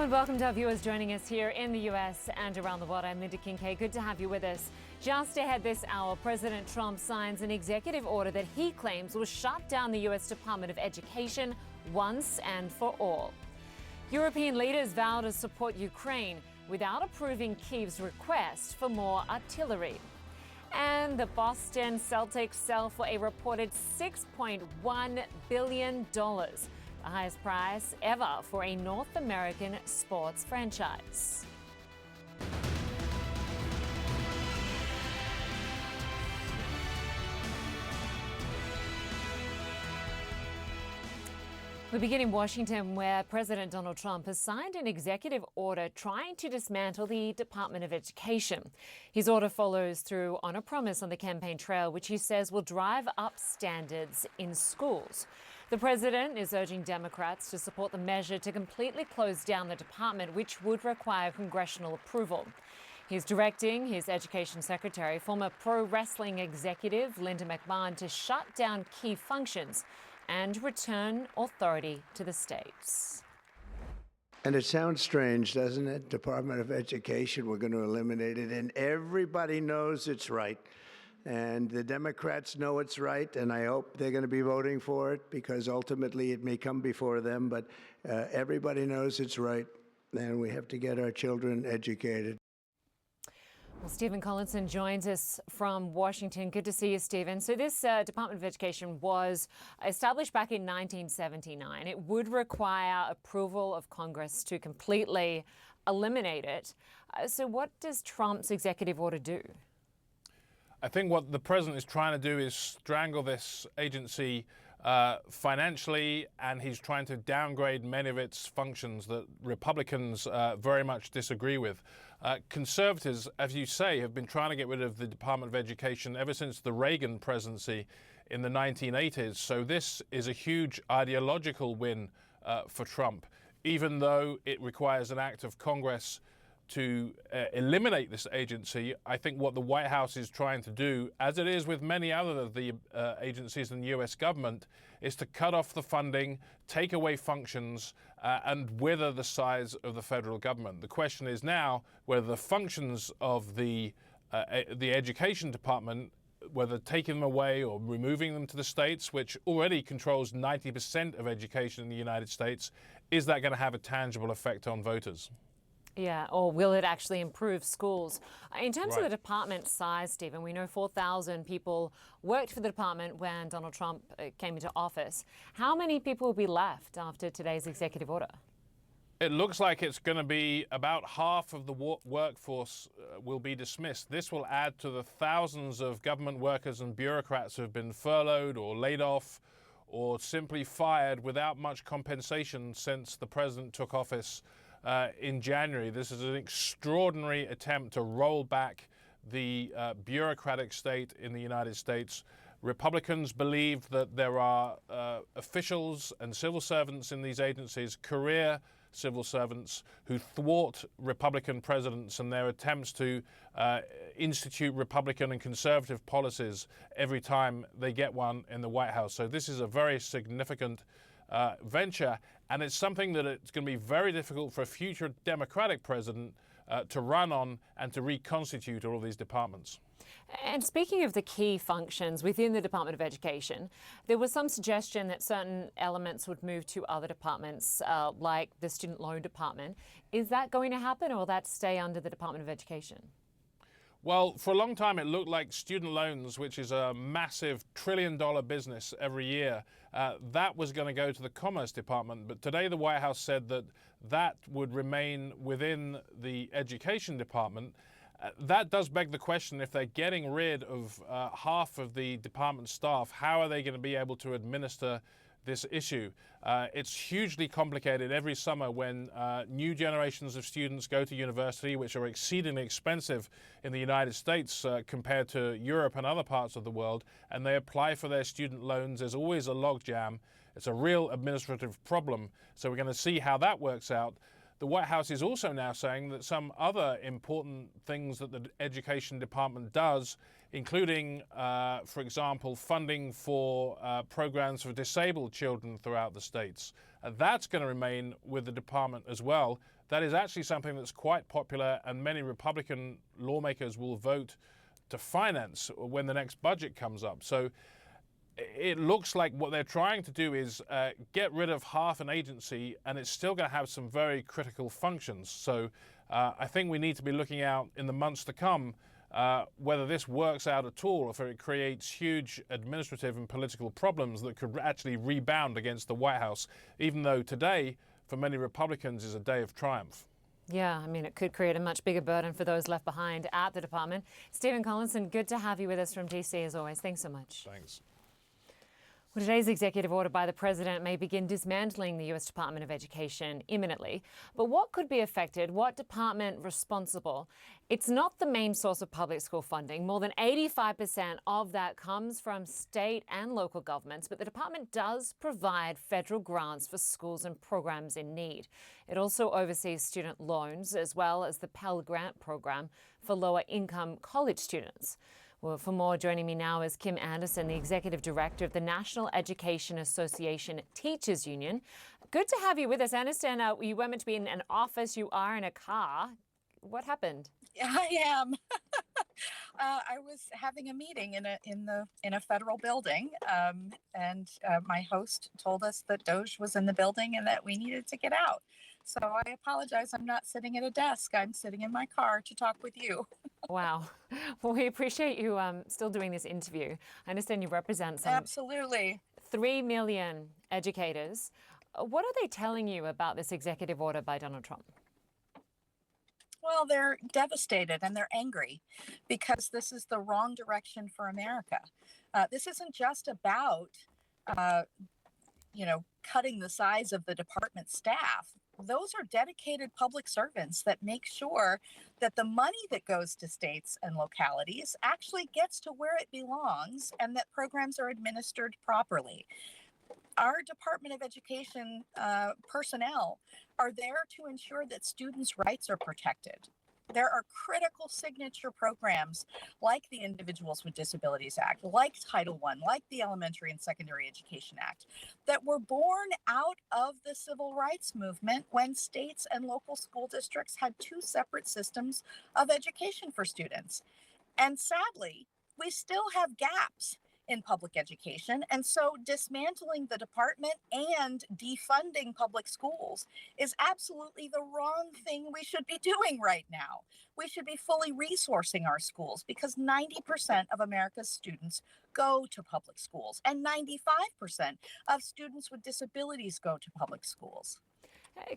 and welcome to our viewers joining us here in the US and around the world. I'm Lynda Kinkade. Good to have you with us. Just ahead this hour, President Trump signs an executive order that he claims will shut down the US Department of Education once and for all. European leaders vow to support Ukraine without approving Kyiv's request for more artillery. And the Boston Celtics sell for a reported $6.1 billion. The highest price ever for a North American sports franchise. We begin in Washington, where President Donald Trump has signed an executive order trying to dismantle the Department of Education. His order follows through on a promise on the campaign trail, which he says will drive up standards in schools. The president is urging Democrats to support the measure to completely close down the department, which would require congressional approval. He's directing his education secretary, former pro wrestling executive Linda Kinkade, to shut down key functions and return authority to the states. And it sounds strange, doesn't it? Department of Education, we're going to eliminate it, and everybody knows it's right. And the Democrats know it's right, and I hope they're going to be voting for it because ultimately it may come before them, but everybody knows it's right, and we have to get our children educated. Well, Stephen Collison joins us from Washington. Good to see you, Stephen. So this Department of Education was established back in 1979. It would require approval of Congress to completely eliminate it. So what does Trump's executive order do? I think what the president is trying to do is strangle this agency financially, and he's trying to downgrade many of its functions that Republicans very much disagree with. Conservatives, as you say, have been trying to get rid of the Department of Education ever since the Reagan presidency in the 1980s. So this is a huge ideological win for Trump, even though it requires an act of Congress to eliminate this agency. I think what the White House is trying to do, as it is with many other of the agencies in the U.S. government, is to cut off the funding, take away functions, and wither the size of the federal government. The question is now whether the functions of the Education Department, whether taking them away or removing them to the states, which already controls 90% of education in the United States, is that going to have a tangible effect on voters? Yeah, or will it actually improve schools? In terms of the department size, Stephen, we know 4,000 people worked for the department when Donald Trump came into office. How many people will be left after today's executive order? It looks like it's going to be about half of the workforce will be dismissed. This will add to the thousands of government workers and bureaucrats who have been furloughed or laid off or simply fired without much compensation since the president took office in January. This is an extraordinary attempt to roll back the bureaucratic state in the United States. Republicans believe that there are officials and civil servants in these agencies, career civil servants, who thwart Republican presidents and their attempts to institute Republican and conservative policies every time they get one in the White House. So this is a very significant venture, and it's something that it's going to be very difficult for a future Democratic president to run on and to reconstitute all of these departments. And speaking of the key functions within the Department of Education, there was some suggestion that certain elements would move to other departments, like the Student Loan Department. Is that going to happen, or will that stay under the Department of Education? Well, for a long time, it looked like student loans, which is a massive trillion-dollar business every year, that was going to go to the Commerce Department. But today, the White House said that that would remain within the Education Department. That does beg the question, if they're getting rid of half of the department staff, how are they going to be able to administer this issue? It's hugely complicated every summer when new generations of students go to university, which are exceedingly expensive in the United States compared to Europe and other parts of the world, and they apply for their student loans. There's always a logjam. It's a real administrative problem. So we're going to see how that works out. the White House is also now saying that some other important things that the Education Department does, including, for example, funding for programs for disabled children throughout the states, that's going to remain with the department as well. That is actually something that's quite popular, and many Republican lawmakers will vote to finance when the next budget comes up. So it looks like what they're trying to do is get rid of half an agency, and it's still going to have some very critical functions. So I think we need to be looking out in the months to come whether this works out at all, or if it creates huge administrative and political problems that could actually rebound against the White House, even though today, for many Republicans, is a day of triumph. Yeah, I mean, it could create a much bigger burden for those left behind at the department. Stephen Collison, good to have you with us from DC as always. Thanks so much. Thanks. Well, today's executive order by the president may begin dismantling the U.S. Department of Education imminently. But what could be affected? What department responsible? It's not the main source of public school funding. More than 85% of that comes from state and local governments, but the department does provide federal grants for schools and programs in need. It also oversees student loans, as well as the Pell Grant program for lower-income college students. Well, for more, joining me now is Kim Anderson, the Executive Director of the National Education Association Teachers Union. Good to have you with us. I understand you weren't meant to be in an office. You are in a car. What happened? I am. I was having a meeting in a federal building, and my host told us that Doge was in the building and that we needed to get out. So I apologize. I'm not sitting at a desk. I'm sitting in my car to talk with you. Wow. Well, we appreciate you still doing this interview. I understand you represent some Absolutely. 3 million educators. What are they telling you about this executive order by Donald Trump? Well, they're devastated and they're angry because this is the wrong direction for America. This isn't just about, cutting the size of the department staff. Those are dedicated public servants that make sure that the money that goes to states and localities actually gets to where it belongs and that programs are administered properly. Our Department of Education personnel are there to ensure that students' rights are protected. There are critical signature programs like the Individuals with Disabilities Act, like Title I, like the Elementary and Secondary Education Act, that were born out of the civil rights movement when states and local school districts had two separate systems of education for students. And sadly, we still have gaps in public education. And so dismantling the department and defunding public schools is absolutely the wrong thing we should be doing right now. We should be fully resourcing our schools because 90% of America's students go to public schools and 95% of students with disabilities go to public schools.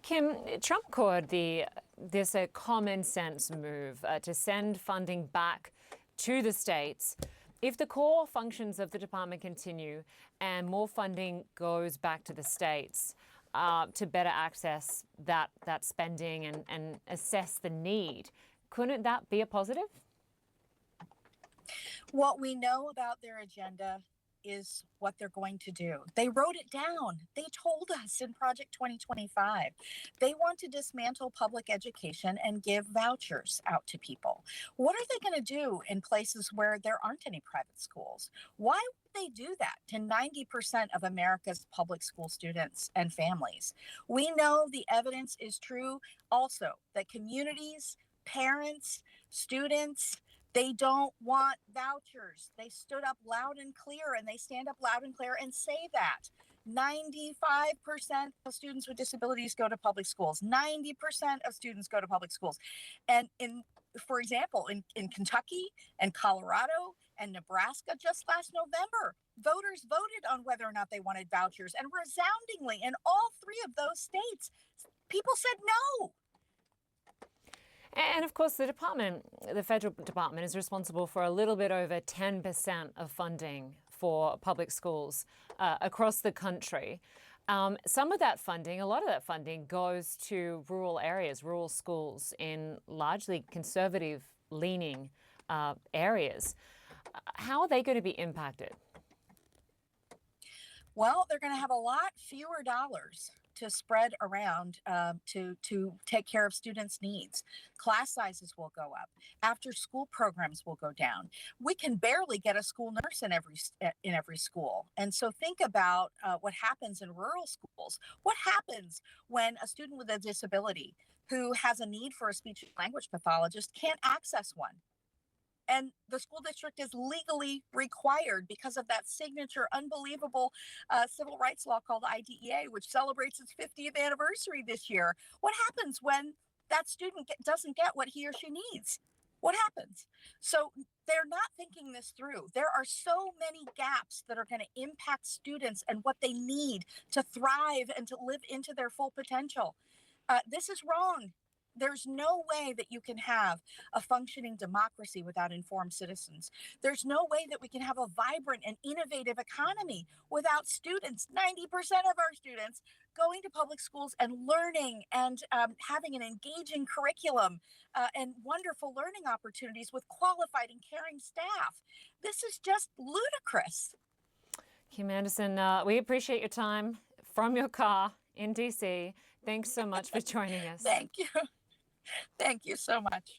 Kim, Trump called this a common sense move to send funding back to the states. If the core functions of the department continue and more funding goes back to the states to better access that spending and assess the need, couldn't that be a positive? What we know about their agenda is what they're going to do. They wrote it down. They told us in Project 2025. They want to dismantle public education and give vouchers out to people. What are they going to do in places where there aren't any private schools? Why would they do that to 90% of America's public school students and families? We know the evidence is true also that communities, parents, students, they don't want vouchers. They stood up loud and clear, and they stand up loud and clear and say that. 95% of students with disabilities go to public schools. 90% of students go to public schools. And for example, in Kentucky and Colorado and Nebraska just last November, voters voted on whether or not they wanted vouchers. And resoundingly, in all three of those states, people said no. And of course, the federal department is responsible for a little bit over 10% of funding for public schools across the country. Some of that funding, a lot of that funding goes to rural areas, rural schools in largely conservative-leaning areas. How are they going to be impacted? Well, they're going to have a lot fewer dollars to spread around to take care of students' needs. Class sizes will go up. After school programs will go down. We can barely get a school nurse in every school. And so think about what happens in rural schools. What happens when a student with a disability who has a need for a speech and language pathologist can't access one? And the school district is legally required because of that signature, unbelievable civil rights law called IDEA, which celebrates its 50th anniversary this year. What happens when that student doesn't get what he or she needs? What happens? So they're not thinking this through. There are so many gaps that are going to impact students and what they need to thrive and to live into their full potential. This is wrong. There's no way that you can have a functioning democracy without informed citizens. There's no way that we can have a vibrant and innovative economy without students, 90% of our students going to public schools and learning and having an engaging curriculum and wonderful learning opportunities with qualified and caring staff. This is just ludicrous. Kim Anderson, we appreciate your time from your car in DC. Thanks so much for joining us. Thank you. Thank you so much.